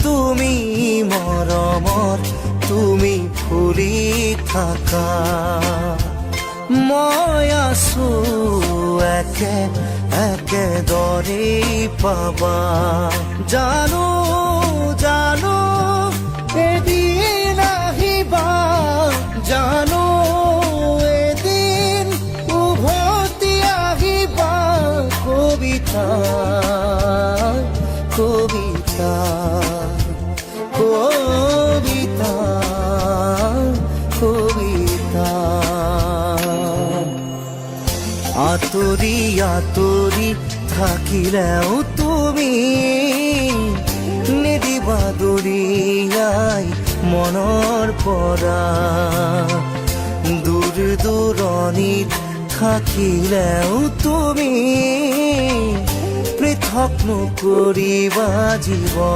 তুমি মৰমৰ তুমি ফুলি থাকা মই আছো একেদৰে পাবা জানো জানো এদিন আহিবা জানো এদিন উভতি আহিবা কবিতা কবিতা কবিতা কবিতা আঁতৰি আঁতৰি থাকিলেও তুমি নিদিবা দূৰিয়াই মনৰ পৰা দূৰ দূৰণিত থাকিলেও তুমি পৃথক নকৰিবা জীৱন